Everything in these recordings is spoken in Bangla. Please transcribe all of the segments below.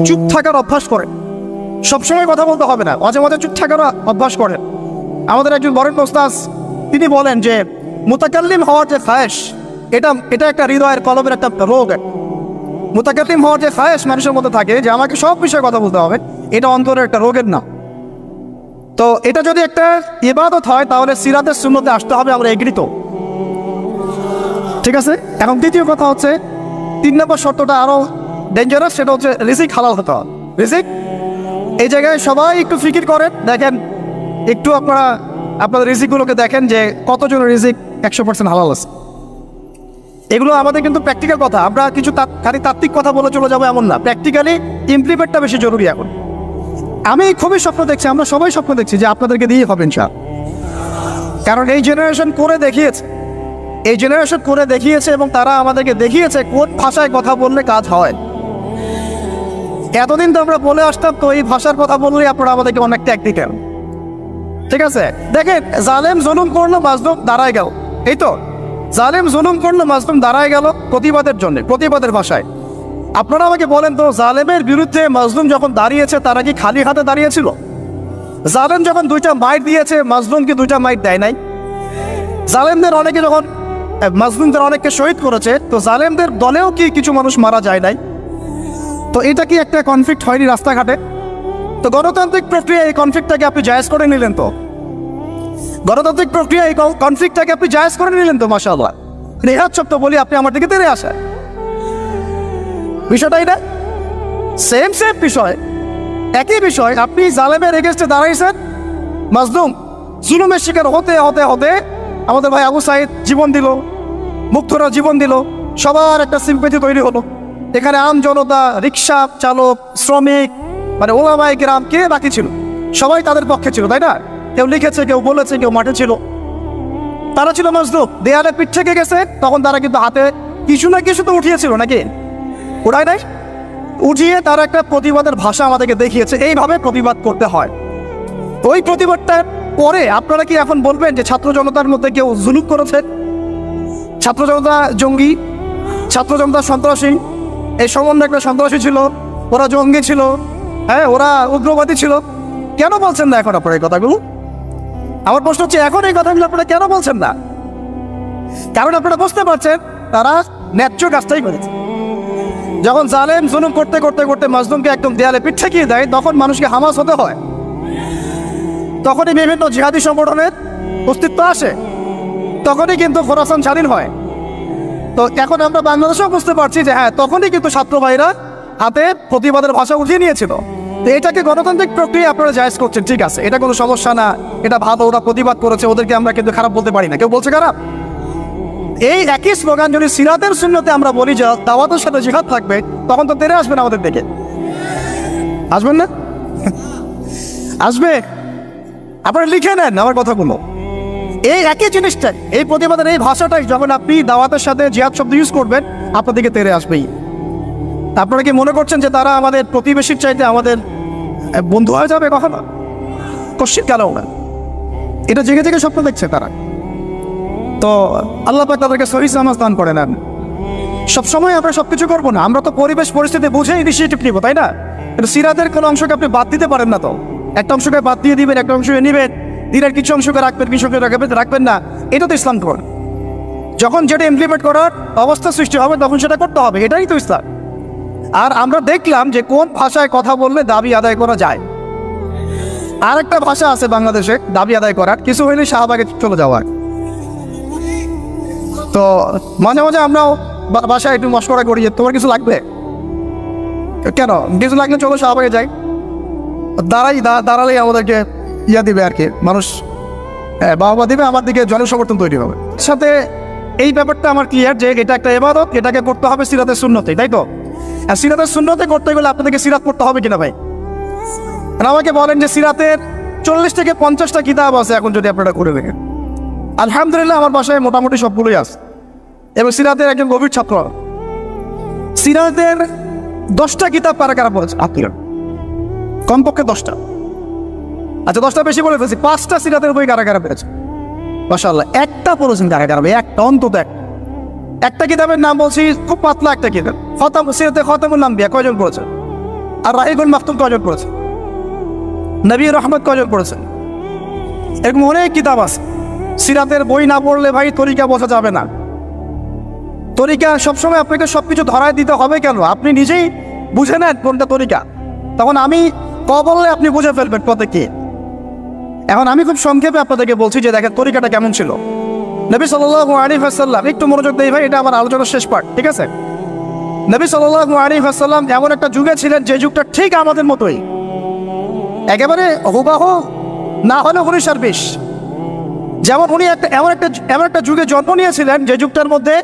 চুপ থাকার অভ্যাস করেন, সবসময় কথা বলতে হবে না, মাঝে মাঝে চুপ থাকার অভ্যাস করেন। আমাদের একজন বরেন ওস্তাদ তিনি বলেন যে মুতাকাল্লিম হওয়ার যে খায়েশ, এটা একটা হৃদয়ের কলমের একটা রোগ। মুতাকাল্লিম হওয়ার যে খায়েশ মানুষের মধ্যে থাকে যে আমাকে সব বিষয়ে কথা বলতে হবে, এটা অন্তরের একটা রোগের নাম। তো এটা যদি একটা ইবাদত হয় তাহলে সিরাতের সুন্নতে আসতে হবে, আমরা এগ্রিত, ঠিক আছে। এখন দ্বিতীয় কথা হচ্ছে 3 নম্বর শর্তটা আরো ডেঞ্জারাস, সেটা হচ্ছে রিজিক হালাল হতে হবে। রিজিক, এই জায়গায় সবাই একটু ফিকির করেন, দেখেন একটু আপনারা আপনাদের রিজিকগুলোকে দেখেন যে কতজন রিজিক 100% হালাল আছে। এগুলো আমাদের কিন্তু প্র্যাকটিক্যাল কথা, আমরা কিছু খালি তাত্ত্বিক কথা বলে চলে যাবো এমন না, প্র্যাকটিক্যালি ইমপ্লিমেন্টটা বেশি জরুরি। এখন আমি খুবই স্বপ্ন দেখছি, আমরা সবাই স্বপ্ন দেখছি যে আপনাদেরকে দিয়ে হবে ইনশাআল্লাহ, কারণ এই জেনারেশন করে দেখিয়েছে এবং তারা আমাদেরকে দেখিয়েছে কোন ভাষায় কথা বললে কাজ হয়। এতদিন তো আমরা বলে আসতাম তো এই ভাষার কথা বললে আপনারা আমাদেরকে অনেক ট্যাগ দিতেন, ঠিক আছে। দেখেন জালেম জুলুম করলো, মাজলুম দাঁড়ায় গেল, এই তো জালেম জুলুম করলো, মাজলুম দাঁড়ায় গেল প্রতিবাদের জন্য, প্রতিবাদের ভাষায়। আপনারা আমাকে বলেন তো, জালেমের বিরুদ্ধে মাজলুম যখন দাঁড়িয়েছে তারা কি খালি হাতে দাঁড়িয়েছিল? জালেম যখন 2টা মাইট দিয়েছে, মাজলুম কি 2টা মাইট দেয় নাই? জালেমদের অনেকে যখন মাজলুমদের অনেককে শহীদ করেছে, তো জালেমদের দলেও কি কিছু মানুষ মারা যায় নাই? তো এটা কি একটা কনফ্লিক্ট হয়নি রাস্তাঘাটে? তো গণতান্ত্রিক প্রক্রিয়া এই কনফ্লিক্টটাকে আপনি জায়েজ করে নিলেন, তো গণতান্ত্রিক প্রক্রিয়া এই কনফ্লিক্টটাকে আপনি জায়েজ করে নিলেন তো, মাশাআল্লাহ। নেহাত শব্দ বলি আপনি আমার দিকে তেড়ে আসেন, বিষয়টাই না সেম বিষয়, একই বিষয়। আপনি জালেমের এগেইনস্টে দাঁড়াইছেন, মাজলুম জুলুমের শিকার হতে হতে হতে আমাদের ভাই আবু সাইদ জীবন দিল, মুগ্ধরা জীবন দিল, সবার একটা সিম্পেথি তৈরি হলো। এখানে আম জনতা, রিক্সা চালক, শ্রমিক, মানে ওলামায়ে কেরাম, কে বাকি ছিল? সবাই তাদের পক্ষে ছিল, তাই না? কেউ লিখেছে, কেউ বলেছে, কেউ মাঠে ছিল, তারা ছিল মাজলুম। দেয়ালে পিঠ থেকে গেছে, তখন তারা কিন্তু হাতে কিছু না কিছু তো উঠিয়েছিল, নাকি উঠায় নাই? উঠিয়ে তারা একটা প্রতিবাদের ভাষা আমাদেরকে দেখিয়েছে, এইভাবে প্রতিবাদ করতে হয়। ওই প্রতিবাদটার পরে আপনারা কি এখন বলবেন যে ছাত্র জনতার মধ্যে কেউ জুলুম করেছে? ছাত্র জনতা জঙ্গি, ছাত্র জনতা সন্ত্রাসী, এই সম্বন্ধে একটা সন্ত্রাসী ছিল, ওরা জঙ্গি ছিল, হ্যাঁ ওরা উগ্রবাদী ছিল, কেন বলছেন না এখন আপনারা এই কথাগুলো? আমার প্রশ্ন হচ্ছে এখন এই কথাগুলো আপনারা কেন বলছেন না? কারণ আপনারা বুঝতে পারছেন তারা ন্যায্য কাজটাই করেছে। যখন জালেম জুলুম করতে করতে করতে মাজলুমকে একদম দেয়ালে পিঠ ঠেকিয়ে দেয়, তখন মানুষকে হামাস হতে হয়, তখনই বিভিন্ন জিহাদি সংগঠনের অস্তিত্ব আসে, তখনই কিন্তু খোরাসান স্বাধীন হয়। তো এখন আমরা বাংলাদেশেও বুঝতে পারছি যে হ্যাঁ, তখনই কিন্তু ছাত্র ভাইরা হাতে প্রতিবাদের ভাষা উঠিয়ে নিয়েছিল। তো এটাকে গণতান্ত্রিক প্রক্রিয়া আপনারা জায়েজ করছেন, ঠিক আছে, এটা কোনো সমস্যা না, এটা ভালো, ওরা প্রতিবাদ করেছে, ওদেরকে আমরা কিন্তু খারাপ বলতে পারি না, কেউ বলছে খারাপ? এই একই স্লোগান যদি সিরাতের সুন্নতে আমরা বলি যে দাওয়াতের সাথে জিহাদ থাকবে, তখন তো তেরে আসবেন আমাদের দিকে, আসবেন না? আসবে। আপনারা লিখে নেন আমার কথাগুলো, এই একই জিনিসটাই, এই প্রতিবাদের এই ভাষাটাই যখন আপনি দাওয়াতের সাথে জিহাদ শব্দ ইউজ করবেন, আপনার দিকে তেরে আসবেই। আপনারা কি মনে করছেন যে তারা আমাদের প্রতিবেশীর চাইতে আমাদের বন্ধু হয়ে যাবে? কখনো কোশ্চিন কেন না, এটা জেগে জেগে স্বপ্ন দেখছে তারা। তো আল্লাহ পাক তাদেরকে সহিহ নামাজ দান করে নেন। সবসময় আমরা সবকিছু করবো না, আমরা তো পরিবেশ পরিস্থিতি বুঝে ইনিশিয়েটিভ নিব, তাই না? কিন্তু সিরাতের কোনো অংশকে আপনি বাদ দিতে পারেন না, তো একটা অংশকে বাদ দিয়ে দিবেন, একটা অংশকে নিবেন, দিনের কিছু অংশকে রাখবেন, কিছু অংশকে রাখবেন না, এটা তো ইসলাম করেন। যখন যেটা ইমপ্লিমেন্ট করার অবস্থা সৃষ্টি হবে তখন সেটা করতে হবে, এটাই তো ইসলাম। আর আমরা দেখলাম যে কোন ভাষায় কথা বললে দাবি আদায় করা যায়। আর একটা ভাষা আছে বাংলাদেশে দাবি আদায় করার, কিছু হইলে শাহবাগে চলে যাওয়ার। তো মাঝে মাঝে আমরাও বাসায় একটু মশকরা করি যে তোমার কিছু লাগবে, কেন কিছু লাগলে চলো শাহবাগে যাই, দাঁড়ালেই আমাদেরকে ইয়া দিবে আর কি, মানুষ বাহবা দিবে, আমার দিকে জনসমর্থন তৈরি হবে। সাথে এই ব্যাপারটা আমার ক্লিয়ার যে এটা একটা ইবাদত, এটাকে করতে হবে সিরাতের সুন্নতে, তাই তো? আর সিরাতের সুন্নতে করতে গেলে আপনাদেরকে সিরাত পড়তে হবে কিনা ভাই? আমাকে বলেন যে সিরাতের 40 থেকে 50টা কিতাব আছে এখন, যদি আপনারা করে দেখেন। আলহামদুলিল্লাহ আমার বাসায় মোটামুটি সবগুলোই আছে, এবং সিরাতের একজন গভীর ছাত্র। সিরাতের 10টা কিতাব কারা পড়েছে? আপনি কমপক্ষে 10টা, আচ্ছা 10টা বেশি বলে ফেলছি, 5টা সিরাতের বই কারা পেয়েছে? মাশাআল্লাহ। একটা পড়েছেন কারা, একটা, অন্তত একটা কিতাবের নাম বলছি, খুব পাতলা একটা কিতাব, সিরাতে খতামুল আম্বিয়া, কয়জন পড়েছে? আর রাহিকুল মাকতুম কয়জন পড়েছেন? নবী রহমত কয়জন পড়েছেন? এরকম অনেক কিতাব আছে। সিরাতের বই না পড়লে ভাই তরিকা বোঝা যাবে না। তরিকা সবসময় আপনাকে সবকিছু ধরায় দিতে হবে কেন? আপনি নিজেই বুঝে নেন কোনটা তরিকা, তখন আমি বললে আপনি বুঝে ফেলবেন পথে কি। এখন আমি খুব সংক্ষেপে আপনাদেরকে বলছি যে দেখেন তরিকাটা কেমন ছিল। নবী সাল্লাল্লাহু আলাইহি ওয়াসাল্লাম, একটু মনোযোগ দেই ভাই, এটা আমার আলোচনার শেষ পার্ট, ঠিক আছে? নবী সাল্লাল্লাহু আলাইহি ওয়াসাল্লাম এমন একটা যুগে ছিলেন যে যুগটা ঠিক আমাদের মতোই, একেবারে হুবাহু না হলে 1920। যেমন উনি এমন একটা যুগে জন্ম নিয়েছিলেন যে যুগটার মধ্যে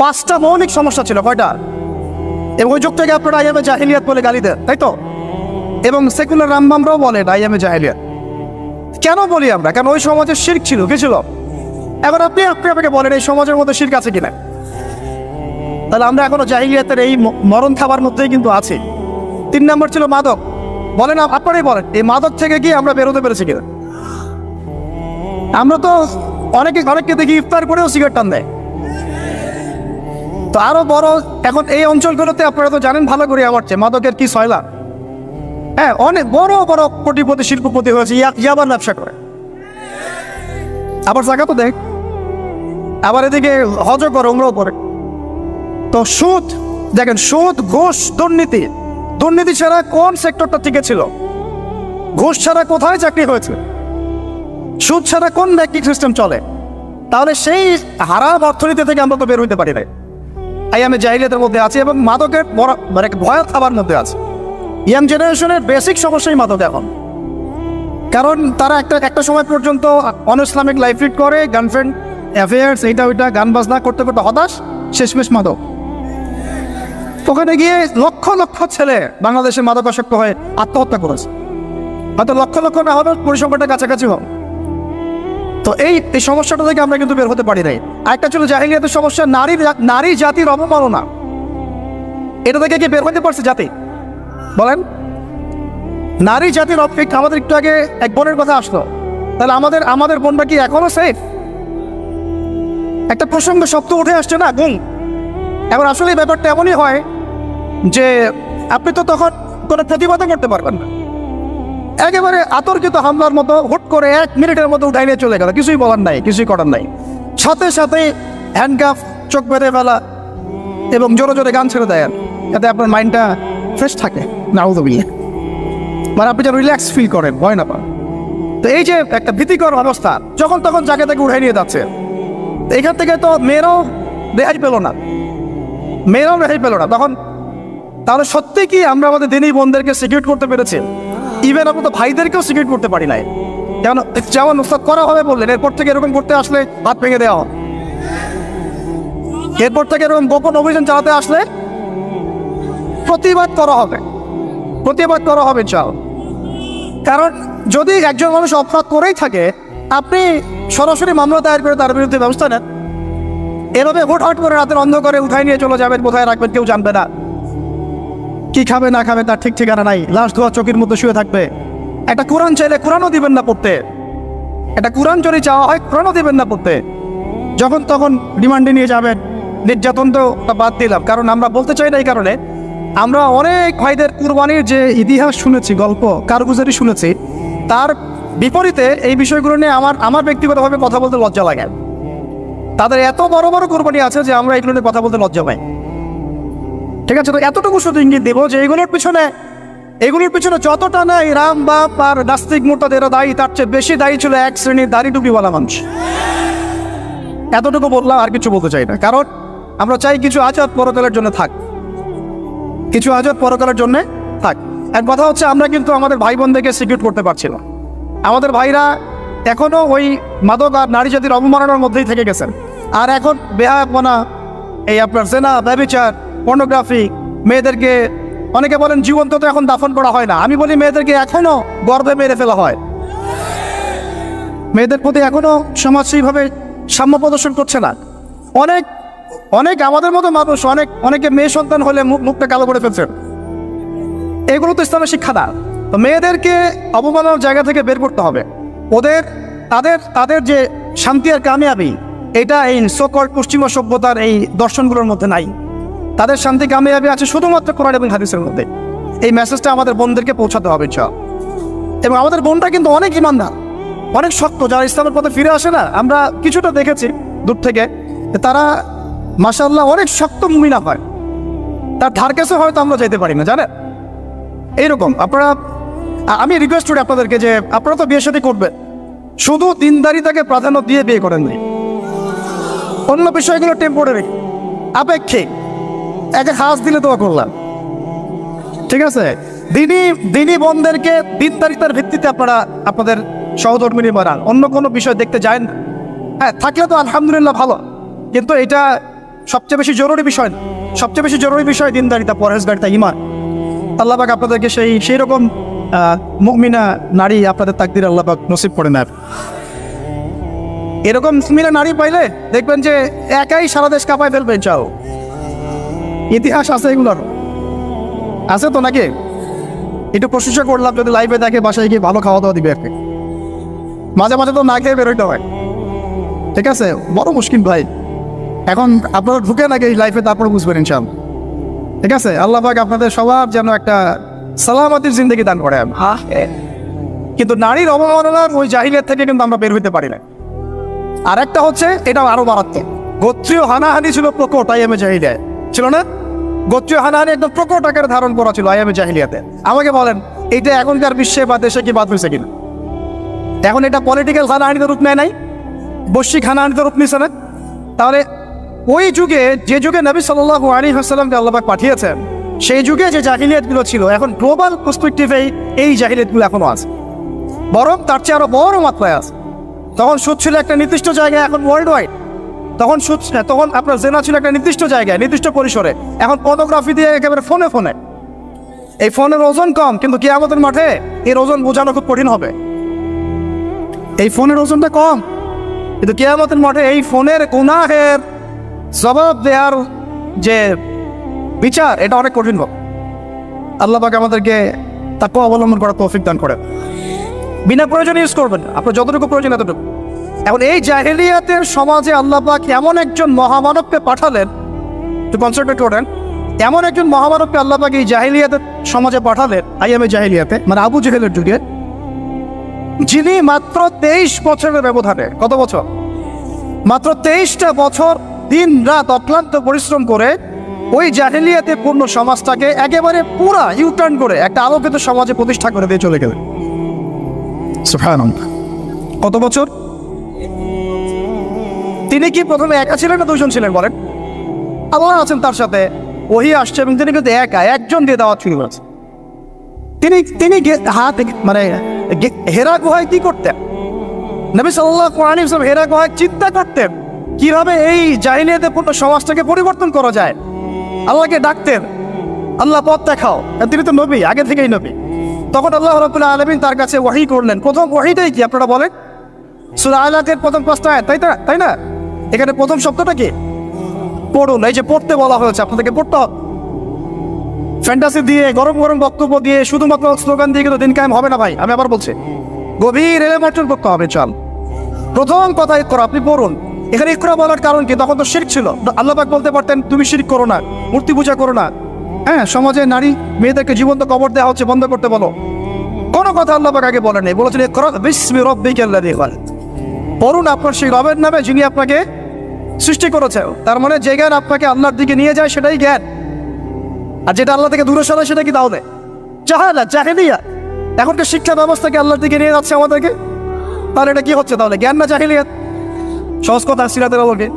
5টা মৌলিক সমস্যা ছিল। কয়টা? এবং ওই যুগটাকে আপনারা আইয়ামে জাহিলিয়াত বলে গালি দেন, তাই তো? এবং সেকুলার রামবামরাও বলেন আইয়ামে জাহিলিয়াত। কেন বলি আমরা? কারণ ওই সমাজে শিরক ছিল। কি ছিল? এবার আপনি আপনাকে বলেন এই সমাজের মধ্যে শিরক আছে কিনা? তাহলে আমরা এখনো জাহিলিয়াতের এই মরণ খাবার মধ্যেই কিন্তু আছি। 3 নম্বর ছিল মাদক। বলেন, আপনারাই বলেন, এই মাদক থেকে কি আমরা বেরোতে পেরেছি কিনা? আমরা তো অনেককে দেখি ইফতার করেও সিগারেট টান দেয়। তো আরো বড়, এখন এই অঞ্চলগুলোতে আপনারা তো জানেন ভালো করে আমার চেয়ে মাদকের কি সয়লা। হ্যাঁ, অনেক বড় বড় কোটিপতি শিল্পপতি হয়েছে ইয়াবার ব্যবসা করে, আবার জায়গা তো দেখ, আবার এদিকে হজ করে, উমরাও করে। তো সুদ দেখেন, সুদ, ঘুষ, দুর্নীতি ছাড়া কোন সেক্টরটা টিকে ছিল? ঘুষ ছাড়া কোথায় চাকরি হয়েছে? সুদ ছাড়া কোন ব্যাংকিং সিস্টেম চলে? তাহলে সেই হারাম অর্থনীতি থেকে আমরা তো বের হইতে পারি না। আইয়ামে জাহিলিয়াতের মধ্যে আছে এবং মাদকের মানে ভয়াল খাবার মধ্যে আছে। ইয়াং জেনারেশনের বেসিক সমস্যাই মাদক এখন। কারণ তারা একটা সময় পর্যন্ত অনইসলামিক লাইফ লিড করে, গার্লফ্রেন্ড অ্যাফেয়ার্স, এইটা ওইটা, গান বাজনা করতে করতে হতাশ, শেষমেশ মাদক। ওখানে গিয়ে লক্ষ লক্ষ ছেলে বাংলাদেশে মাদকাসক্ত হয়ে আত্মহত্যা করেছে। হয়তো লক্ষ লক্ষ না হবে, পরিসংখ্যানটা কাছাকাছি হোক। তো এই সমস্যাটা থেকে আমরা কিন্তু বের হতে পারি নাই। আরেকটা ছিল জাহিলিয়াতের সমস্যা, নারী জাতির অবমাননা। এটা থেকে কি বের হতে পারছে জাতি? বলেন, নারী জাতির অপেক্ষা। আমাদের একটু আগে এক বোনের কথা আসলো, তাহলে আমাদের বোনটা কি এখনো সেফ? একটা প্রসঙ্গ শব্দ উঠে আসছে না, গুম। এখন আসলে এই ব্যাপারটা এমনই হয় যে আপনি তো তখন কোনো প্রতিবাদও করতে পারবেন না। একেবারে আতর্কিত হামলার মতো হুট করে 1 মিনিটের মতো উঠাই নিয়ে চলে গেল, কিছুই বলার নাই, কিছুই করার নাই। সাথে সাথে হ্যান্ডকাফ, চোখ বেঁধে ফেলা এবং জোরে জোরে গান ছেড়ে দেয়, যাতে আপনার মাইন্ডটা ফ্রেশ থাকে। নাউযুবিল্লাহ, মানে আপনি যেন রিল্যাক্স ফিল করেন, ভয় না পান। তো এই যে একটা ভীতিকর অবস্থা, যখন তখন যাকে তাকে উঠাই নিয়ে যাচ্ছে। এখান থেকে তো মেয়েরাও রেহাই পেল না। তখন তাহলে সত্যি কি আমরা আমাদের দিনই বোনদেরকে সিকিউর করতে পেরেছি? ইভেন আমরা তো ভাইদেরকেও সিকিউর করতে পারি নাই। যেমন উস্তাদ করা হবে বললেন, এরপর থেকে এরকম করতে আসলে হাত ভেঙে দেওয়া হবে। এরপর থেকে এরকম গোপন অভিযান চালাতে আসলে প্রতিবাদ করা হবে চাল। কারণ যদি একজন মানুষ অপরাধ করেই থাকে, আপনি সরাসরি মামলা দায়ের করে তার বিরুদ্ধে ব্যবস্থা নেন। এভাবে হুটহাট করে রাতের অন্ধকারে উঠাই নিয়ে চলে যাবেন, কোথায় রাখবেন কেউ জানবে না। কি খাবে না খাবে তার ঠিক ঠিকানা নাই, লাশ ধোয়া চোখের মধ্যে শুয়ে থাকবে। একটা কোরআন চাইলে কোরআনও দিবেন না পড়তে, একটা কোরআন যদি চাওয়া হয় কোরআনও দিবেন না পড়তে। যখন তখন রিমান্ডে নিয়ে যাবেন। নির্যাতন তো বাদ দিলাম, কারণ আমরা বলতে চাই না, এই কারণে আমরা অনেক ভাইদের কুরবানির যে ইতিহাস শুনেছি, গল্প কারগুজারি শুনেছি, তার বিপরীতে এই বিষয়গুলো নিয়ে আমার ব্যক্তিগতভাবে কথা বলতে লজ্জা লাগে। তাদের এত বড় বড় কুরবানি আছে যে আমরা এগুলো নিয়ে কথা বলতে লজ্জা পাই। ঠিক আছে, তো এতটুকু শুধু ইঙ্গিত দেবো যে এগুলোর পিছনে যতটা না এই রাম বাপ আর নাস্তিক মুরতাদেরও দায়ী, তার চেয়ে বেশি দায়ী ছিল এক শ্রেণীর দাড়ি টুপিওয়ালা মানুষ। এতটুকু বললাম, আর কিছু বলতে চাই না। কারণ আমরা চাই কিছু আজাদ পরকালের জন্য থাক। এক কথা হচ্ছে, আমরা কিন্তু আমাদের ভাই বোনদেরকে সিকিউর করতে পারছি না। আমাদের ভাইরা এখনো ওই মাদক আর নারী জাতির অবমাননার মধ্যেই থেকে গেছেন। আর এখন বেহায়াপনা, এই আপনার জেনা, ব্যভিচার, পর্নোগ্রাফি, মেয়েদেরকে অনেকে বলেন জীবন্ত তো এখন দাফন করা হয় না। আমি বলি মেয়েদেরকে এখনো গর্ভে মেরে ফেলা হয়। মেয়েদের প্রতি এখনো সমাজ সেইভাবে সাম্য প্রদর্শন করছে না। অনেক আমাদের মতো মানুষ অনেকে মেয়ে সন্তান হলে মুখটা কালো করে ফেলছে। এগুলো তো ইসলামের শিক্ষা না। তো মেয়েদেরকে অবমাননার জায়গা থেকে বের করতে হবে। তাদের যে শান্তি আর কামিয়াবি, এটা এই সকল পশ্চিমা সভ্যতার এই দর্শনগুলোর মধ্যে নাই। তাদের শান্তি কামিয়াবি আছে শুধুমাত্র কোরআন এবং হাদিসের মধ্যে। এই মেসেজটা আমাদের বোনদেরকে পৌঁছাতে হবে ইনশাআল্লাহ। এবং আমাদের বোনটা কিন্তু অনেক ইমানদার, অনেক শক্ত, যারা ইসলামের পথে ফিরে আসে না, আমরা কিছুটা দেখেছি দূর থেকে, তারা মাশাআল্লাহ অনেক শক্ত মুমিনা হয়, তার ধার কাছে হয়তো আমরা যেতে পারি না, জানেন। এইরকম আপনারা, আমি রিকোয়েস্ট করি আপনাদেরকে যে আপনারা তো বিয়ে শাদী করবেন, শুধু দিনদারিতাকে প্রাধান্য দিয়ে বিয়ে করেন নি, অন্য বিষয়গুলো টেম্পোরারি, আপেক্ষিক, একে হাস দিলে দোয়া করলাম, ঠিক আছে। দিনী বোনদেরকে দিনদারিতার ভিত্তিতে আপনারা আপনাদের সহধর্মিনী বানান, অন্য কোনো বিষয় দেখতে যায় না। হ্যাঁ, থাকলে তো আলহামদুলিল্লাহ ভালো, কিন্তু এটা সবচেয়ে বেশি জরুরি বিষয় না। সবচেয়ে বেশি জরুরি বিষয় দিনদারিতা, পরহেজগারিতা, ঈমান। আল্লাহ পাক আপনাদেরকে সেই রকম মুমিনা নারী আপনাদের তাকদির আল্লাহ পাক নসিব করে নেয়। এরকম মুমিনা নারী পাইলে দেখবেন যে একাই সারা দেশ কাঁপায় ফেলবেন। চাও ইতিহাস আছে, এগুলোর আছে তো নাকি? একটু প্রশংসা করলাম, যদি লাইভে দেখে বাসায় গিয়ে ভালো খাওয়া দাওয়া দিবে আর কি। মাঝে মাঝে তো না খেয়ে বেরোইতে হয়, ঠিক আছে। বড় মুশকিল ভাই, এখন আপনারা ঢুকে নাকি এই লাইফে, তারপরে বুঝবেন ইনশাআল্লাহ, ঠিক আছে। আল্লাহ পাক আপনাদের সবার যেন একটা সালামতির জিন্দেগি দান করে। কিন্তু নারীর অবমাননার ওই জাহিলিয়াত থেকে কিন্তু আমরা বের হইতে পারি না। আর একটা হচ্ছে, এটা আরো মারাত্মক, গোত্রীয় হানাহানি ছিল প্রকট আইয়ামে জাহিলিয়াত, ছিল না? গোত্রীয় হানাহানি একদম প্রকট আকারে ধারণ করা ছিল আইয়ামে জাহিলিয়াতে। আমাকে বলেন, এইটা এখনকার বিশ্বে বা দেশে কি বাদ হয়েছে কিনা? এখন এটা পলিটিক্যাল হানাহানিতে রূপ নেয় নাই, বৈশ্বিক হানাহানিতে রূপ নিছে না? তাহলে ওই যুগে, যে যুগে নবী সাল্লাল্লাহু আলাইহি ওয়াসাল্লামকে আল্লাহ পাক পাঠিয়েছেন, সেই যুগে যে জাহিলিয়াতগুলো ছিল, এখন গ্লোবাল পার্সপেক্টিভে এই জাহিলিয়াতগুলো এখনো আছে, বরং তার চেয়ে আরো বড় মাত্রায় আছে। তখন সুদ ছিল একটা নির্দিষ্ট জায়গায়, এখন ওয়ার্ল্ড ওয়াইড। তখন আপনার জেনা ছিল একটা নির্দিষ্ট জায়গায়, নির্দিষ্ট পরিসরে, এখন পর্নোগ্রাফি দিয়ে একেবারে ফোনে ফোনে। এই ফোনের ওজন কম, কিন্তু কিয়ামতের মাঠে এর ওজন বোঝানো খুব কঠিন হবে। এই ফোনের ওজনটা কম, কিন্তু কিয়ামতের মাঠে এই ফোনের গুনাহের জবাব দেওয়ার যে বিচার, এটা অনেক কঠিন হবে। আল্লাহ পাক আমাদেরকে তাকওয়া অবলম্বন করার তৌফিক দান করে। বিনা প্রয়োজনে ইউজ করবেন, আপনার যতটুকু প্রয়োজন এতটুকু। এখন এই জাহেলিয়াতের সমাজে আল্লাহ পাক এমন একজন মহামানবকে পাঠালেন, একটু কনসেন্ট্রেট করেন, এমন একজন মহামানবকে আল্লাহ পাক এই জাহেলিয়াতের সমাজে পাঠালেন, আইয়ামে জাহেলিয়াতে, মানে আবু জেহেলের যুগে, যিনি মাত্র 23 বছরের ব্যবধানে, কত বছর? মাত্র 23টা বছর দিন রাত অক্লান্ত পরিশ্রম করে ওই জাহেলিয়াতে পূর্ণ সমাজটাকে একেবারে পুরা ইউটার্ন করে একটা আলোকিত সমাজে প্রতিষ্ঠা করে দিয়ে চলে গেলেন। সুবহানাল্লাহ। কত বছর? তিনি কি প্রথমে একা ছিলেন না দুইজন ছিলেন বলেন? আল্লাহ আছেন তার সাথে, ওহী আসছে, এবং তিনি কিন্তু একজন দিয়ে দাওয়াত শুরু করেছেন। তিনি মানে হেরা গুহায় কি করতেন? নবী সাল্লাল্লাহু আলাইহি ওয়াসাল্লাম হেরা গুহায় চিন্তা করতেন কিভাবে এই জাহিলিয়াতে পূর্ণ সমাজটাকে পরিবর্তন করা যায়। আল্লাহকে ডাকতেন, আল্লাহ পথ দেখাও। তিনি তো নবী, আগে থেকেই নবী। তখন আল্লাহ রাব্বুল আলামিন তার কাছে ওহী করলেন। প্রথম ওহীটাই কি আপনারা বলেন? সূরা আলাকের প্রথম 5টা আয়াত, তাই না? এখানে প্রথম শব্দটা কি? পড়ুন। এই যে পড়তে বলা হয়েছে, আপনাদেরকে পড়তে হবে। ফ্যান্টাসি দিয়ে, গরম গরম বক্তব্য দিয়ে, শুধুমাত্র স্লোগান দিয়ে কিন্তু দিন কায়েম হবে না ভাই। আমি আবার বলছি, গভীর এলেমেন্টাল করতে হবে। চল, প্রথম কথা ইকরা, আপনি পড়ুন। এখানে ইকরা বলার কারণ কি? তখন তো শিরক ছিল। আল্লাহ পাক বলতে পারতেন তুমি শিরক করো না, মূর্তি পূজা করো না। হ্যাঁ, সমাজে নারী মেয়েদেরকে জীবন্ত কবর দেওয়া হচ্ছে, বন্ধ করতে বলো। কোনো কথা আল্লাহ পাক আগে বলেন নাই, বলেছেন ইকরা বিসমি রাব্বিকাল্লাযী খালাক, পড়ুন আপনার সেই রবের নামে যিনি আপনাকে সৃষ্টি করেছে। তার মানে যে জ্ঞান আপনাকে আল্লাহর দিকে নিয়ে যায় সেটাই জ্ঞান, আর যেটা আল্লাহ থেকে দূরে সরায় সেটা কি? তাহলে জাহেলিয়া। এখনকার শিক্ষা ব্যবস্থাকে আল্লাহর দিকে নিয়ে যাচ্ছে আমাদেরকে, তাহলে এটা কি হচ্ছে? তাহলে জ্ঞান না জাহেলিয়াত? সহজ কথা, সিরাতের আলোকে,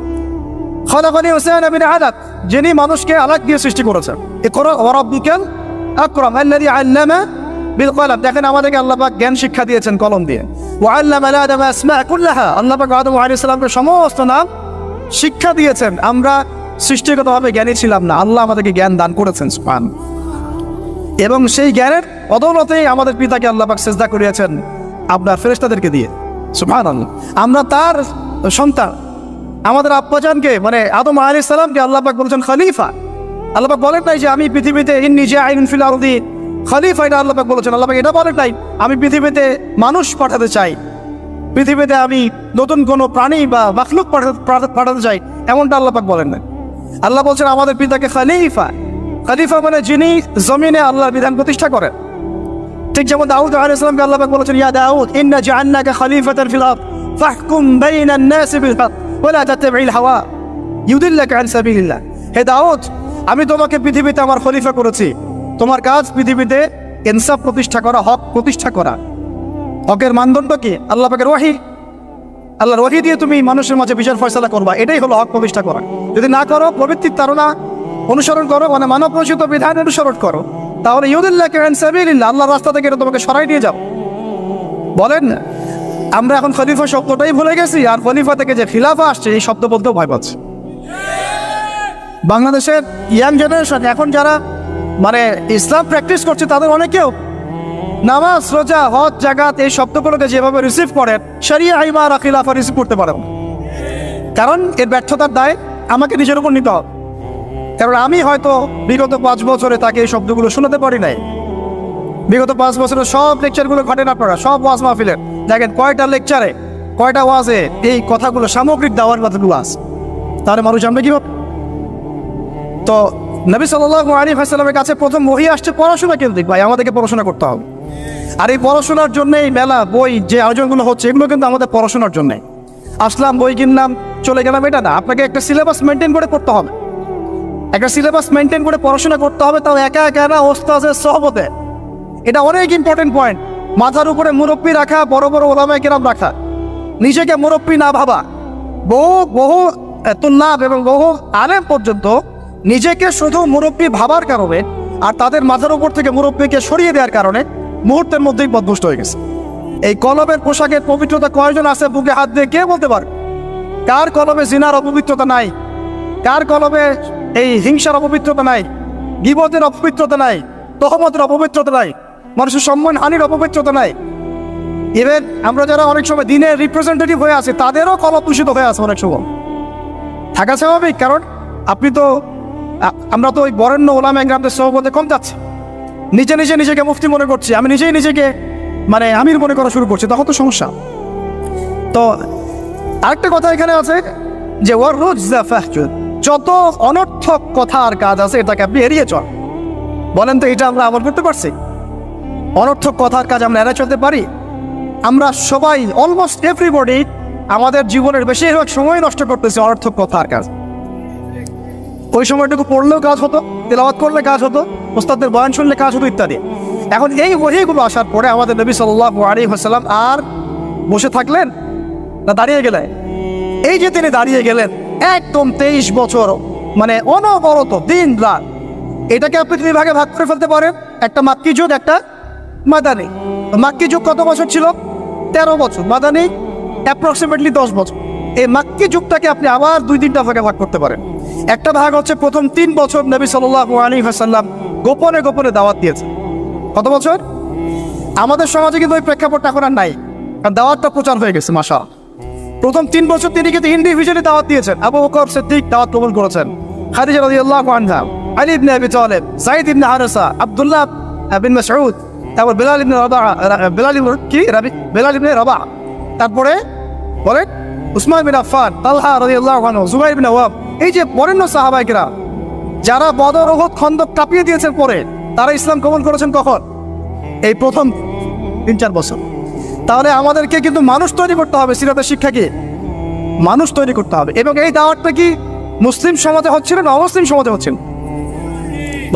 খালাকানি হুসাইন বিন আলাক, যিনি মানুষকে আলাক দিয়ে সৃষ্টি করেছেন। ইকরা ওয়া রাব্বুকাল আকরাম আল্লাযী আল্লামা বিল কলম। দেখেন, আমাদেরকে আল্লাহ পাক জ্ঞান শিক্ষা দিয়েছেন কলম দিয়ে। ওয়া আল্লামা আদama আসমা কুল্লাহা, আল্লাহ পাক আদম আলাইহিস সালামকে সমস্ত নাম শিক্ষা দিয়েছেন। আমরা সৃষ্টিগতভাবে জ্ঞানী ছিলাম না, আল্লাহ আমাদেরকে জ্ঞান দান করেছেন। সুবহানাল্লাহ। এবং সেই জ্ঞানের বদৌলতেই আমাদের পিতাকে আল্লাহ পাক সিজদা করিয়েছেন আপনার ফেরেশতাদেরকে দিয়ে। সুবহানাল্লাহ। আমরা তার সন্তান। আমাদের আব্বাজানকে, মানে আদম আলাইহিস সালামকে আল্লাহ পাক বলেছেন খলিফা। আল্লাহ পাক বলেন নাই যে আমি পৃথিবীতে ইন্নী জাইলুন ফিল আরদি খলিফা, এটা আল্লাহ পাক বলেছেন। আল্লাহ পাক এটা বলেন নাই আমি পৃথিবীতে মানুষ পাঠাতে চাই, পৃথিবীতে আমি নতুন কোনো প্রাণী বা মাখলুক পাঠাতে চাই, এমনটা আল্লাহ পাক বলেন না। আল্লাহ বলছেন আমাদের পিতাকে খলিফা, খলিফা মানে যিনি জমিনে আল্লাহর বিধান প্রতিষ্ঠা করেন। ঠিক যেমন দাউদ আলাইহিস সালামকে আল্লাহ পাক বলেছেন, ইয়া দাউদ ইন্না জাআলনাকা খলিফাতান ফিল আরদ ফাহকুম বাইনান নাসি বিল হক ওয়া লা তাত্তাবি'ল হাওয়া ইউদিল্লাকা আন সাবিলিল্লাহ। হে দাউদ, আমি তোমাকে পৃথিবীতে আমার খলিফা করেছি, তোমার কাজ পৃথিবীতে ইনসাফ প্রতিষ্ঠা করা, হক প্রতিষ্ঠা করা। হকের মানদণ্ড কি? আল্লাহ পাকের ওহী, আল্লাহর ওহী দিয়ে তুমি মানুষের মাঝে বিচার ফয়সালা করবা, এটাই হলো হক প্রতিষ্ঠা করা। যদি না করো, প্রবৃত্তির তাড়না অনুসরণ করো, মানে মানব রচিত বিধান অনুসরণ করো, তাহলে ইউদিল্লাকা আন সাবিলিল্লাহ, আল্লাহর রাস্তা থেকে এটা তোমাকে সরাই নিয়ে যাও। বলেন না, আমরা এখন খলিফা শব্দটাই ভুলে গেছি, আর খলিফা থেকে যে খিলাফা আসছে এই শব্দ বলতেও ভয় পাচ্ছে। বাংলাদেশের ইয়াং জেনারেশন এখন যারা মানে ইসলাম প্র্যাকটিস করছে, তাদের অনেকেও নামাজ, রোজা, হজ, জাকাত এই শব্দগুলোকে যেভাবে রিসিভ করেন, শরিয়া, ইমারা, খিলাফা রিসিভ করতে পারেন। কারণ এর ব্যর্থতার দায় আমাকে নিজের উপর নিতে হবে। কারণ আমি হয়তো বিগত 5 বছরে তাকে এই শব্দগুলো শোনাতে পারি নাই। বিগত 5 বছরের সব লেকচারগুলো ঘটেন আপনারা, সব ওয়াজ মাহফিলের দেখেন কয়টা লেকচারে, কয়টা ওয়াজে এই কথাগুলো, সামগ্রিক দাওয়ার কথাগুলো আছে। তাহলে মানুষ জানবে কীভাবে? তো নবী সাল্লাল্লাহু আলাইহি ওয়াসাল্লামের কাছে প্রথম ওহী আসছে পড়াশোনা কেন্দ্রিক। ভাই, আমাদেরকে পড়াশোনা করতে হবে। আর এই পড়াশোনার জন্য এই মেলা, বই, যে আয়োজনগুলো হচ্ছে, এগুলো কিন্তু আমাদের পড়াশোনার জন্যে। আসলাম, বই কিনলাম, চলে গেলাম, এটা না। আপনাকে একটা সিলেবাস মেনটেন করে পড়তে হবে, একটা সিলেবাস মেনটেন করে পড়াশোনা করতে হবে। তাও একা একা না, ওস্তাদের সহবতে। এটা অনেক ইম্পর্টেন্ট পয়েন্ট। মাথার উপরে মুরব্বী রাখা, বড় বড় ওলামায়ে কেরাম রাখা, নিজেকে মুরব্বী না ভাবা। বহু তুল্লাব এবং বহু আলেম পর্যন্ত নিজেকে শুধু মুরব্বী ভাবার কারণে আর তাদের মাথার উপর থেকে মুরব্বীকে সরিয়ে দেওয়ার কারণে মুহূর্তের মধ্যেই বদভস্ত হয়ে গেছে। এই কলমের পোশাকের পবিত্রতা কয়জন আছে বুকে হাত দিয়ে কে বলতে পারে? কার কলমে জিনার অপবিত্রতা নাই? কার কলমে এই হিংসার অপবিত্রতা নাই? গীবতের অপবিত্রতা নাই? তহমতের অপবিত্রতা নাই? মানুষের সম্মান হানির অপবিত্রতা নাই? ইভেন আমরা যারা অনেক সময় দিনের রিপ্রেজেন্টেটিভ হয়ে আছি, তাদেরও কলম দূষিত হয়ে আছে অনেক সময়। থাকা স্বাভাবিক, কারণ আমরা তো ওই বরেণ্য ওলামায়ে কেরামদের সহবতে কম যাচ্ছি। নিজেকে মুফতি মনে করছি, আমি নিজেকে মানে আমির মনে করা শুরু করছি, তখন তো সমস্যা। তো আরেকটা কথা এখানে আছে যে যত অনর্থক কথা আর কাজ আছে, এটাকে আপনি এড়িয়ে চল। বলেন তো, এটা আমরা আমল করতে পারছি? অনর্থক কথার কাজ আমরা এড়িয়ে চলতে পারি? আমরা সবাই, অলমোস্ট এভরিবডি, আমাদের জীবনের বেশিরভাগ সময় নষ্ট করতেছি অনর্থক কথার কাজ। ওই সময়টুকু পড়লেও কাজ হতো, তেলাওয়াত করলে কাজ হতো, ওস্তাদের বয়ান শুনলে কাজ হতো, ইত্যাদি। এখন এই ওহীগুলো আসার পরে আমাদের নবী সাল্লাল্লাহু আলাইহি ওয়াসাল্লাম আর বসে থাকলেন না দাঁড়িয়ে গেলেন? এই যে তিনি দাঁড়িয়ে গেলেন, একদম 23 বছর, মানে অনবরত দিন রাত। এটাকে আপনি 2 ভাগে ভাগ করে ফেলতে পারেন, একটা মাক্কি যুগ, একটা মাদানী। মাক্কি যুগ কত বছর ছিল? 13 বছর। মাদানী অ্যাপ্রক্সিমেটলি 10 বছর। এই মাক্কি যুগটাকে আপনি আবার 2-3টা ভাগে ভাগ করতে পারেন। একটা ভাগ হচ্ছে প্রথম 3 বছর নবী সাল্লাল্লাহু আলাইহি ওয়াসাল্লাম গোপনে গোপনে দাওয়াত দিয়েছেন। কত বছর? আমাদের সমাজে কিন্তু ওই প্রেক্ষাপটটা এখন আর নাই, কারণ দাওয়াতটা প্রচার হয়ে গেছে মাশাআল্লাহ। প্রথম 3 বছর তিনি কিন্তু ইন্ডিভিজুয়ালি দাওয়াত দিয়েছেন। আবু বকর সিদ্দিক দাওয়াত কবুল করেছেন, খাদিজা রাদিয়াল্লাহু আনহা, আলী ইবনে আবি তালিব, যায়েদ ইবনে হারেসা, আব্দুল্লাহ বিন মাসউদ, তারপর বেলাল ইবনে রাবাহ, তারপরে বলেন উসমান বিন আফফান, তালহা রাদিয়াল্লাহু আনহু, জুবাইর বিন আওয়াম। এই যে বরেণ্য সাহাবায়ে কেরাম যারা বদর, উহুদ, খন্দক কাঁপিয়ে দিয়েছেন পরে, তারা ইসলাম কবুল করেছেন কখন? এই প্রথম 3-4 বছর। তাহলে আমাদেরকে কিন্তু মানুষ তৈরি করতে হবে। সিরাতের শিক্ষা কি? মানুষ তৈরি করতে হবে। এবং এই দাওয়াতটা কি মুসলিম সমাজে হচ্ছিল না অমুসলিম সমাজে হচ্ছিল?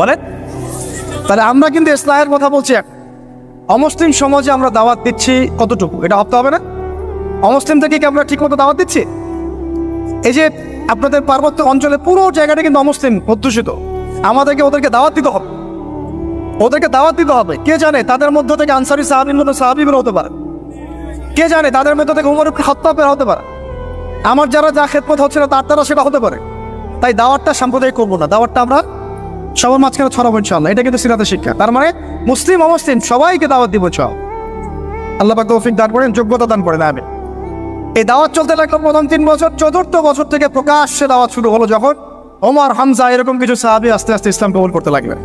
বলেন। তাহলে আমরা কিন্তু ইসলামের কথা বলছি, অমুসলিম সমাজে আমরা দাওয়াত দিচ্ছি কতটুকু, এটা ভাবতে হবে না? অমুসলিম থেকে কি আমরা ঠিক মতো দাওয়াত দিচ্ছি? এই যে আপনাদের পার্বত্য অঞ্চলে পুরো জায়গাটা কিন্তু অমুসলিম অধ্যুষিত, আমাদেরকে ওদেরকে দাওয়াত দিতে হবে, ওদেরকে দাওয়াত দিতে হবে। কে জানে তাদের মধ্য থেকে আনসারী সাহাবী বের হতে পারে, কে জানে তাদের মধ্য থেকে উমর ইবনে খাত্তাব বের হতে পারে, আমার যারা যা খেদমত হচ্ছে না তার দ্বারা সেটা হতে পারে। তাই দাওয়াতটা সাম্প্রদায়িক করবো না, দাওয়াতটা আমরা সবার মাঝখানে ছড়াবো ইনশাআল্লাহ। এটা কিন্তু সিরাতের শিক্ষা। তার মানে মুসলিম অমুসলিম সবাইকে দাওয়াত দিব। আল্লাহ পাক তৌফিক দান করেন, যোগ্যতা দান করেন। আমি এই দাওয়াত চলতে লাগলো প্রথম 3 বছর। 4র্থ বছর থেকে প্রকাশ্যে দাওয়াত শুরু হলো, যখন ওমর, হামজা এরকম কিছু সাহাবী আস্তে আস্তে ইসলাম কবুল করতে লাগলেন।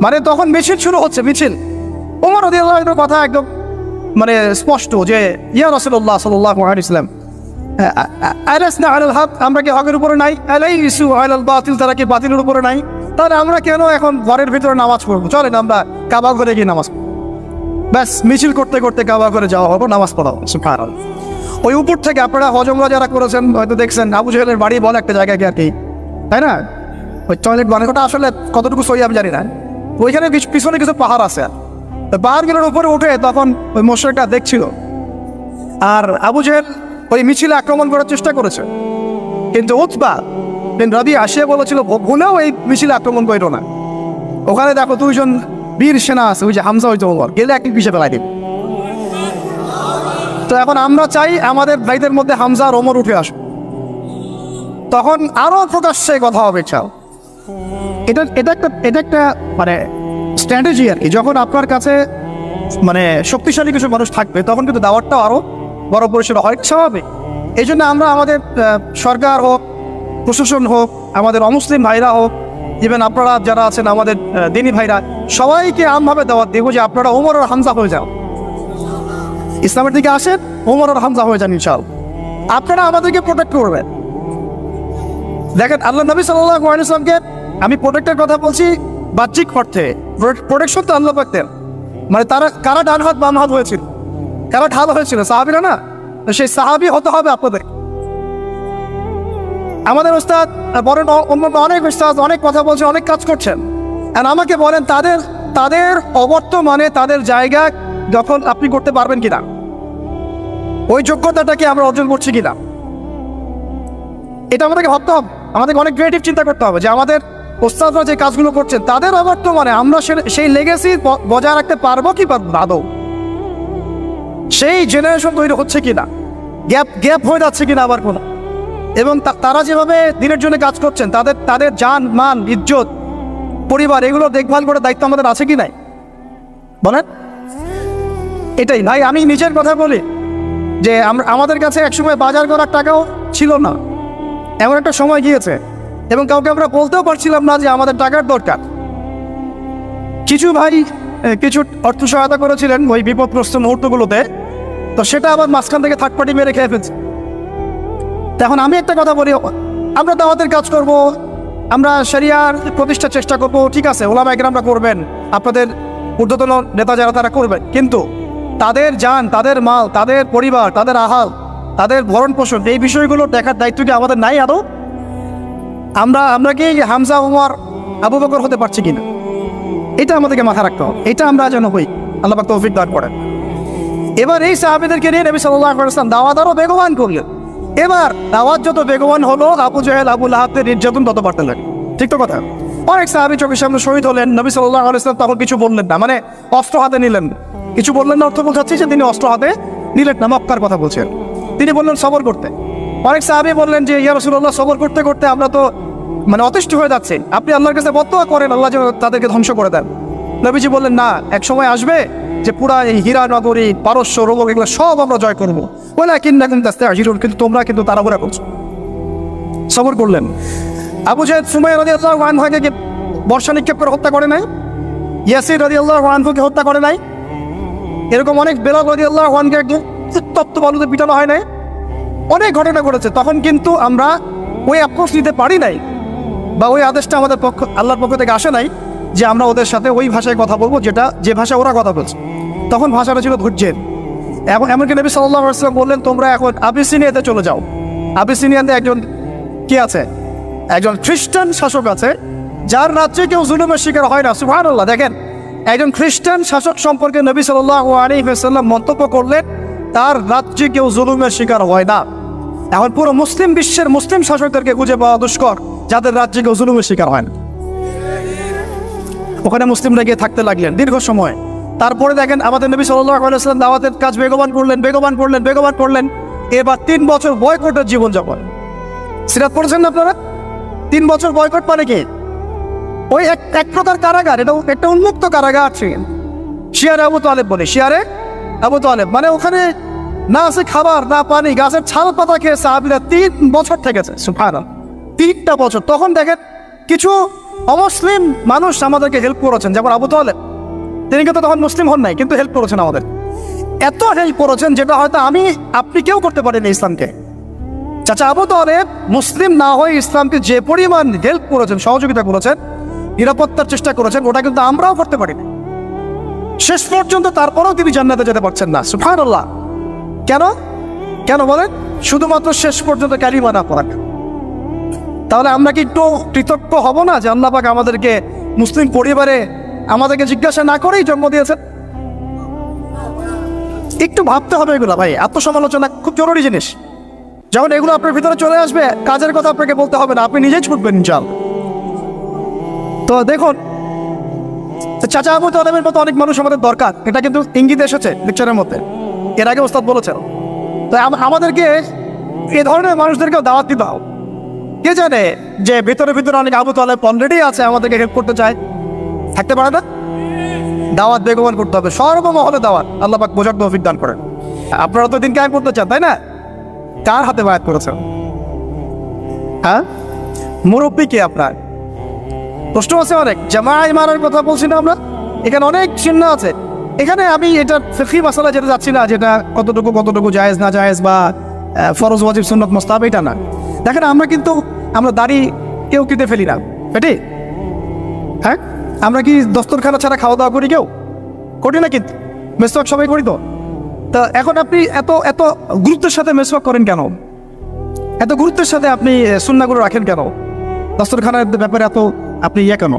মানে তখন মিছিল শুরু হচ্ছে, মিছিল। ওমর রাদিয়াল্লাহু আনহুর কথা একদম মানে স্পষ্ট যে ইয়া রাসূলুল্লাহ সাল্লাল্লাহু আলাইহি ওয়াসাল্লাম, আলাসনা আলাল হক, আমরা কি হকের উপরে নাই? আলাইসু আলাল বাতিল, তারা কি বাতিলের উপরে নাই? তাহলে আমরা কেন এখন ঘরের ভিতরে নামাজ পড়বো? চলেন আমরা কাবা ঘরে গিয়ে নামাজ পড়বো। ব্যাস মিছিল করতে করতে কাবা ঘরে যাওয়া হবো, নামাজ পড়া হবে। সুবহানাল্লাহ। ওই উপর থেকে আপনারা হজমরা যারা করেছেন হয়তো দেখছেন আবু জেহেলের বাড়ি বলে একটা জায়গায় কি আর কি, তাই না? ওই টয়লেট বানানোটা আসলে কতটুকু সহি আমি জানি না। ওইখানে পিছনে কিছু পাহাড় আছে, পাহাড়গুলোর উপরে উঠে তখন ওই মোশরিকটা দেখছিল, আর আবু জেহেল ওই মিছিলে আক্রমণ করার চেষ্টা করেছে, কিন্তু উতবা বিন রাবিয়া আসিয়া বলেছিল ভুলেও এই মিছিলে আক্রমণ করো না। ওখানে দেখো দুইজন বীর সেনা আছে, ওই যে হামজা ওই ওমর, গেলে একই পিছিয়ে ফেলাই দিবে। তো এখন আমরা চাই আমাদের ভাইদের মধ্যে হামজা আর ওমর উঠে আসুক, তখন আরো প্রকাশ্যে কথা হবে। চাও এটা একটা মানে স্ট্র্যাটেজি আর কি। যখন আপনার কাছে মানে শক্তিশালী কিছু মানুষ থাকবে তখন কিন্তু দাওয়াতটাও আরো বড় পরিসরে হয়, স্বাভাবিক। এই জন্য আমরা আমাদের সরকার হোক, প্রশাসন হোক, আমাদের অমুসলিম ভাইরা হোক, ইভেন আপনারা যারা আছেন আমাদের দিনী ভাইরা, সবাইকে আমভাবে দাওয়াত দেবো যে আপনারা ওমর আর হামজা হয়ে যাও, ইসলামের দিকে আসেন, ওমর আর হামজা হয়ে যান ইনশাআল্লাহ। আপনারা আমাদেরকে প্রোটেক্ট করবেন। দেখেন আল্লাহ নবী সাল্লাল্লাহু আলাইহি ওয়াসাল্লামকে আমি প্রোটেক্টের কথা বলছি বাহ্যিক অর্থে, প্রোটেকশন তো আল্লাহ পাক দেন। মানে তারা কারা ডান হাত বাম হাত হয়েছিল, কারা ঢাল হয়েছিল, সাহাবীরা না? সেই সাহাবী হতে হবে আপনাদের। আমাদের ওস্তাদ বলেন, অন্য অনেক ওস্তাদ অনেক কথা বলছে, অনেক কাজ করছেন, আর আমাকে বলেন তাদের অবর্তমানে তাদের জায়গা দখল আপনি করতে পারবেন কিনা, ওই যোগ্যতাটাকে আমরা অর্জন করছি কিনা, এটা আমাদেরকে ভাবতে হবে। আমাদেরকে অনেক ক্রিয়েটিভ চিন্তা করতে হবে যে আমাদের ওস্তাদরা যে কাজগুলো করছেন তাদের অবর্তমানে আমরা সেই লেগেসি বজায় রাখতে পারবো কি পারবো আদৌ, সেই জেনারেশন তৈরি হচ্ছে কিনা, গ্যাপ হয়ে যাচ্ছে কিনা আবার কোনো, এবং তারা যেভাবে দিনের জন্য কাজ করছেন তাদের জান মান ইজ্জত পরিবার এগুলো দেখভাল করার দায়িত্ব আমাদের আছে কি নাই বলেন? এটাই ভাই, আমি নিজের কথা বলি যে আমাদের কাছে একসময় বাজার করার টাকাও ছিল না, এমন একটা সময় গিয়েছে, এবং কাউকে আমরা বলতেও পারছিলাম না যে আমাদের টাকার দরকার। কিছু ভাই কিছু অর্থ সহায়তা করেছিলেন ওই বিপদগ্রস্ত মুহূর্তগুলোতে, তো সেটা আবার মাঝখান থেকে থার্ড পার্টি মেরে খেয়ে ফেলছে। এখন আমি একটা কথা বলি, আমরা দাওয়াতের কাজ করব, আমরা শরিয়ার প্রতিষ্ঠার চেষ্টা করব, ঠিক আছে, ওলামা ইকরামরা করবেন, আপনাদের ঊর্ধ্বতন নেতা যারা তারা করবেন, কিন্তু তাদের জান, তাদের মাল, তাদের পরিবার, তাদের আহাল, তাদের ভরণ পোষণ, এই বিষয়গুলো দেখার দায়িত্ব কি আমাদের নাই আদৌ? আমরা কি হামজা ওমর আবু বকর হতে পারছি কিনা, এটা আমাদেরকে মাথা রাখতে হবে। এটা আমরা যেন হই, আল্লাহ পাক তৌফিক দান করেন। এবার এই সাহাবীদেরকে নিয়ে নবী সাল্লাল্লাহু আলাইহি ওয়াসাল্লাম দাওয়াত আরো বেগবান করলেন। এবার দাওয়াত যত বেগবান হলো, আবু জেহেল আবু লাহাবের নির্যাতন তত বাড়তে লাগে। ঠিক তো কথা? অনেক সাহাবী চোখের সামনে শহীদ হলেন, নবী সাল্লাল্লাহু আলাইহি ওয়াসাল্লাম তখন কিছু বললেন না, মানে অস্ত্র হাতে নিলেন, কিছু বললেন না, অর্থ বোঝাচ্ছে যে তিনি অস্ত্র হাতে নিলেন না, মক্কার কথা বলছেন। তিনি বললেন সবর করতে। অনেক সাহাবী বললেন যে ইয়া রাসূলুল্লাহ, সবর করতে করতে আমরা তো মানে অতিষ্ঠ হয়ে যাচ্ছে, আপনি আল্লাহর কাছে বদদোয়া করেন আল্লাহ যেন তাদেরকে ধ্বংস করে দেন। নবীজি বললেন না, এক সময় আসবে যে পুরা এই হীরা নগরী, পারস্য, রোমক এগুলো সব আমরা জয় করবো, কিন্তু তোমরা কিন্তু তাড়াহুড়া করছো। সবর করলেন। আবু জাহেল সুমাইয়া রাদিয়াল্লাহু আনহাকে বর্ষা নিক্ষেপ করে হত্যা করে নাই? ইয়াসির রাদিয়াল্লাহু আনহুকে হত্যা করে নাই? এরকম অনেক বেলাল রাদিয়াল্লাহু আনহুকে একদম তপ্ত বালুতে পিটানো হয় নাই? অনেক ঘটনা ঘটেছে। তখন কিন্তু আমরা ওই অ্যাপ্রোচ নিতে পারি নাই, বা ওই আদেশটা আমাদের আল্লাহর পক্ষ থেকে আসে নাই যে আমরা ওদের সাথে ওই ভাষায় কথা বলবো যে ভাষা ওরা কথা বলছে। তখন ভাষাটা ছিল ধৈর্যের। এখন এমনকি নবী সাল্লাল্লাহু আলাইহি ওয়াসাল্লাম বললেন তোমরা এখন আবিসিনিয়াতে চলে যাও। আবিসিনিয়াতে একজন কি আছে, একজন খ্রিস্টান শাসক আছে, যার রাজ্যে কেউ জুলুমের শিকার হয় না। সুবহানাল্লাহ। দেখেন, একজন খ্রিস্টান শাসক সম্পর্কে নবী সাল্লাল্লাহু আলাইহি ওয়াসাল্লাম মন্তব্য করলেন তার রাজ্যে কেউ জুলুমের শিকার হয় না। এখন পুরো মুসলিম বিশ্বের মুসলিম শাসকদেরকে খুঁজে পাওয়া দুষ্কর যাদের রাজ্যে কেউ জুলুমের শিকার হয় না। ওখানে মুসলিমরা গিয়ে থাকতে লাগলেন দীর্ঘ সময়। তারপরে দেখেন আমাদের নবী সাল্লাল্লাহু আলাইহি ওয়াসাল্লাম দাওয়াতের কাজ বেগবান করলেন। এবার 3 বছর বয়কটের জীবনযাপন। সিরাত পড়েছেন না আপনারা? 3 বছর বয়কট মানে কি? ওই এক প্রকার কারাগার, এটা একটা উন্মুক্ত কারাগার ছিল। শিয়ারে আবু তালেব বলে, শিয়ারে আবু তালেব মানে ওখানে না আছে খাবার না পানি, গাছের ছাল পাতা খেয়ে সাহাবীরা 3 বছর থেকেছে। সুবহানাল্লাহ, 3টা বছর। তখন দেখেন কিছু অমুসলিম মানুষ আমাদেরকে হেল্প করেছেন, যেমন আবু তালেব, তিনি কিন্তু তখন মুসলিম হন নাই, কিন্তু হেল্প করেছেন আমাদের। এত হেল্প করেছেন যেটা হয়তো আপনি কেউ করতে পারেনি ইসলামকে। চাচা আবু তালেব মুসলিম না হয়ে ইসলামকে যে পরিমাণ হেল্প করেছেন, সহযোগিতা করেছেন, নিরাপত্তার চেষ্টা করেছেন, ওটা কিন্তু আমরাও করতে পারি না শেষ পর্যন্ত। তারপরেও তিনি জান্নাতে যেতে পারছেন না। সুবহানাল্লাহ। কেন? কেন বলেন? শুধুমাত্র শেষ পর্যন্ত কালিমা না পড়া। তাহলে আমরা কি একটু কৃতজ্ঞ হব না যে আল্লাহ পাক আমাদেরকে মুসলিম পরিবারে আমাদেরকে জিজ্ঞাসা না করেই জন্ম দিয়েছেন? একটু ভাবতে হবে এগুলো ভাই। আত্মসমালোচনা খুব জরুরি জিনিস। যখন এগুলো আপনার ভিতরে চলে আসবে, কাজের কথা আপনাকে বলতে হবে না, আপনি নিজেই ছুটবেন ইনশাআল্লাহ। তো দেখুন, চাচা আবু তালেবের মতো অনেক মানুষ আমাদের দরকার, এটা কিন্তু ইঙ্গিত এসেছে লেকচারের মধ্যে, এর আগে ওস্তাদ বলেছেন। তো আমাদেরকে এ ধরনের মানুষদেরকেও দাওয়াত দিতে হবে। কে জানে যে ভিতরে ভিতরে অনেক আবু তালেব অলরেডি আছে, আমাদেরকে হেল্প করতে চায়, থাকতে পারে না? দাওয়াত বেগমান করতে হবে, সর্বমহলে দাওয়াত। আল্লাহ পাক বোঝার তৌফিক দান করেন। আপনারা তো দিন কায়েম করতে চান, তাই না? কার হাতে বায়াত করেছেন? হ্যাঁ, মুরব্বী কে আপনার? প্রশ্ন আছে অনেক। জামাই মারার কথা বলছি না আমরা, এখানে অনেক চিহ্ন আছে। এখানে আমি এটা ফিকহি মাসালা যেটা যাচ্ছি না, যেটা কতটুকু জায়েজ না জায়েজ বা ফরজ ওয়াজিব সুন্নাত মুস্তাহাব, এটা না। দেখেন আমরা দাড়ি কেউ কেটে ফেলি না, এটি হ্যাঁ। আমরা কি দস্তরখানা ছাড়া খাওয়া দাওয়া করি? কেউ করি না, কিন্তু মেসওয়াক সবাই করি। তো এখন আপনি এত এত গুরুত্বের সাথে মেসওয়াক করেন কেন? এত গুরুত্বের সাথে আপনি সুন্নাহগুলো রাখেন কেন? দস্তরখানার ব্যাপারে এত আপনি কেন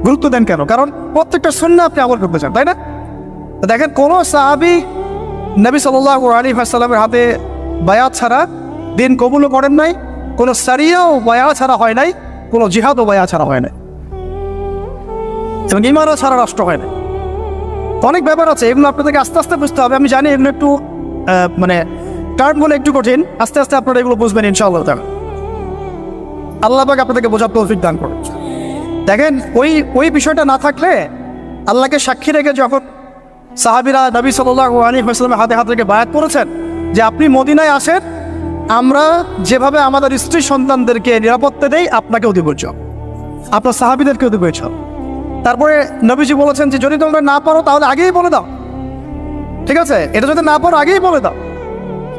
গুরুত্ব দেন কেন? কারণ প্রত্যেকটা সুন্নাহ আপনি আমল করতে চান, তাই না? দেখেন, কোন সাহাবী নবী সাল্লাল্লাহু আলাইহি ওয়াসাল্লামের হাতে বায়াত ছাড়া দিন কবুলও করেন নাই, কোনো সারিয়াও বায়াত ছাড়া হয় নাই, কোনো জিহাদও বায়াত ছাড়া হয় নাই, এবং ইমানও ছাড়া রাষ্ট্র হয় না। অনেক ব্যাপার আছে, এগুলো আপনাদেরকে আস্তে আস্তে বুঝতে হবে। আমি জানি এগুলো একটু মানে টার্ম বলে একটু কঠিন, আস্তে আস্তে আপনারা এগুলো বুঝবেন ইনশাআল্লাহ তাআলা। আল্লাহ পাক আপনাদেরকে বোঝার তৌফিক দান করুন। দেখেন, ওই বিষয়টা না থাকলে, আল্লাহকে সাক্ষী রেখে যখন সাহাবীরা নবী সাল্লাল্লাহু আলাইহি ওয়াসাল্লামের হাতে হাত রেখে বায়াত করেছেন যে আপনি মদিনায় আসেন, আমরা যেভাবে আমাদের স্ত্রী সন্তানদেরকে নিরাপত্তা দেই, আপনাকেও দিব, আপনার সাহাবীদেরকেও দিব। তারপরে নবীজি বলেছেন যে যদি তোমরা না পারো তাহলে আগেই বলে দাও, ঠিক আছে? এটা যদি না পারো আগেই বলে দাও।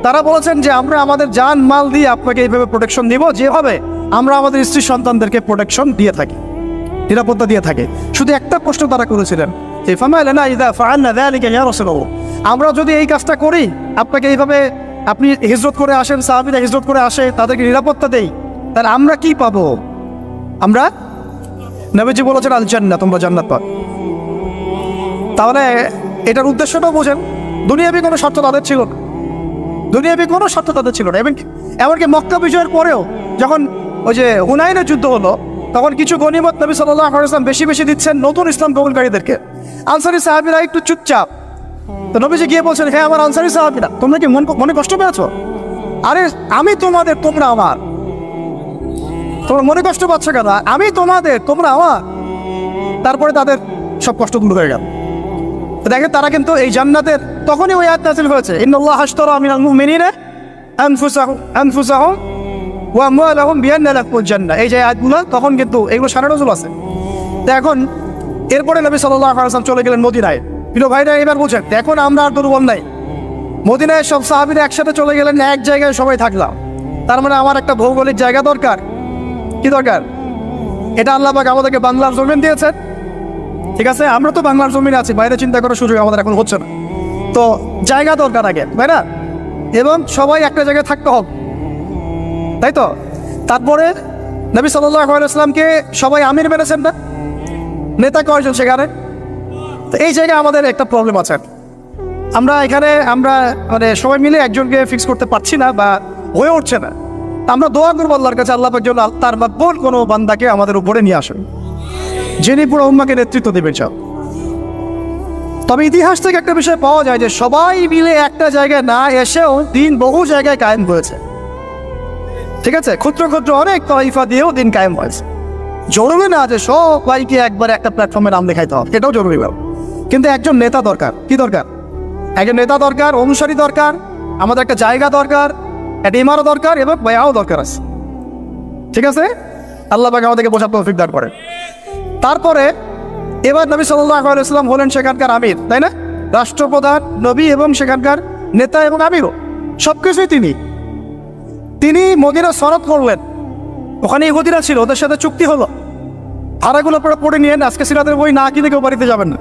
তারা বলেছেন যে আমরা আমাদের জান মাল দিয়ে আপনাকে এইভাবে প্রোটেকশন দিব, যেভাবে আমরা আমাদের স্ত্রী সন্তানদেরকে প্রোটেকশন দিয়ে থাকি, নিরাপত্তা দিয়ে থাকি। শুধু একটা প্রশ্ন তারা করেছিলেন যে আমরা যদি এই কাজটা করি, আপনাকে এইভাবে আপনি হিজরত করে আসেন, সাহাবীরা হিজরত করে আসে, তাদেরকে নিরাপত্তা দেই, তাহলে আমরা কি পাবো? আমরা, নবীজি বলেছেন আল জান্নাহ, তোমরা জান্নাত পাবে। তাহলে এটার উদ্দেশ্যটাও বোঝেন। দুনিয়াবি কোনো শর্ত তাদের ছিল না, দুনিয়াবি কোনো শর্ত তাদের ছিল না। এমনকি মক্কা বিজয়ের পরেও যখন ওই যে হুনাইনের যুদ্ধ হলো, তখন কিছু গনিমত নবী সাল্লাল্লাহু আলাইহি ওয়াসাল্লাম বেশি বেশি দিচ্ছেন নতুন ইসলাম কবুলকারীদেরকে। আনসারী সাহাবীরা একটু চুপচাপ। তো নবীজি গিয়ে বলছেন, হ্যাঁ আমার আনসারী সাহাবীরা, তোমরা কি মনে কষ্ট পেয়েছো? আরে আমি তোমাদের, তোমরা আমার। তোমরা মনে কষ্ট পাচ্ছ কেন? আমি তোমাদের, তোমরা আমার। তারপরে তাদের সব কষ্ট দূর হয়ে গেল। দেখেন, তারা কিন্তু এই জান্নাতের তখনই ওই আয়াত নাযিল হয়েছে, ইন্নাল্লাহা আশতারা মিনাল মুমিনিনা আনফুসাহুম ওয়া আমওয়ালাহুম বিআন্না লাহুমুল জান্নাহ। এই যে আয়াতগুলো, তখন কিন্তু এগুলো সারা নজুল আছে। তো এখন এরপরে নবী সাল্লাল্লাহু আলাইহি ওয়াসাল্লাম চলে গেলেন মদিনায়। প্রিয় ভাইরা, এবার বুঝেন, এখন আমরা আর দুর্বল নাই। মদিনায় সব সাহাবীরা একসাথে চলে গেলেন, এক জায়গায় সবাই থাকলাম। তার মানে আমার একটা ভৌগোলিক জায়গা দরকার। কি দরকার? এটা আল্লাহ পাক আমাদেরকে বাংলার জমিন দিয়েছেন, ঠিক আছে? আমরা তো বাংলার জমিনে আছি, বাইরে চিন্তা করার সুযোগ আমাদের এখন হচ্ছে না। তো জায়গা দরকার আগে, তাই না? এবং সবাই একটা জায়গায় থাকতে হবে, তাই তো? তারপরে নবী সাল্লাল্লাহু আলাইহি ওয়াসাল্লামকে সবাই আমির মেনেছেন না? নেতা কয়জন সেখানে? তো এই জায়গায় আমাদের একটা প্রবলেম আছে। আমরা এখানে মানে সবাই মিলে একজনকে ফিক্স করতে পারছি না বা হয়ে উঠছে না। আমরা দোয়া করবো আল্লাহর কাছে, আল্লাহ পাক যেন তার মাকবুল কোনো বান্দাকে আমাদের উপরে নিয়ে আসেন, যিনি পুরো উম্মাহকে নেতৃত্ব দেবেন। তবে ইতিহাস থেকে একটা বিষয় পাওয়া যায় যে সবাই মিলে একটা জায়গায় না এসেও দিন বহু জায়গায় কায়েম হয়েছে, ঠিক আছে? ক্ষুদ্র ক্ষুদ্র অনেক তয়ফা দিয়েও দিন কায়েম হয়েছে। জরুরি না যে সবাইকে একবার একটা প্ল্যাটফর্মে নাম লেখাইতে হবে, এটাও জরুরি ব্যাপার। কিন্তু একজন নেতা দরকার। কি দরকার? একজন নেতা দরকার, অনুসারী দরকার, আমাদের একটা জায়গা দরকার, একটা ইমারত দরকার, এবং বয়াও দরকার আছে, ঠিক আছে? আল্লাহ পাক আমাদেরকে বোঝার তৌফিক দান করেন। তারপরে এবার নবী সাল্লাল্লাহু আলাইহি ওয়াসাল্লাম হলেন সেখানকার আমির, তাই না? রাষ্ট্রপ্রধান, নবী এবং সেখানকার নেতা এবং আমিরও, সবকিছুই তিনি মদিনা সনদ করলেন। ওখানে ইহুদিরা ছিল, ওদের সাথে চুক্তি হলো ধারাগুলো আপনারা পড়ে নিয়েন, আজকে সিরাতের বই না কিনে কেউ বাড়িতে যাবেন না।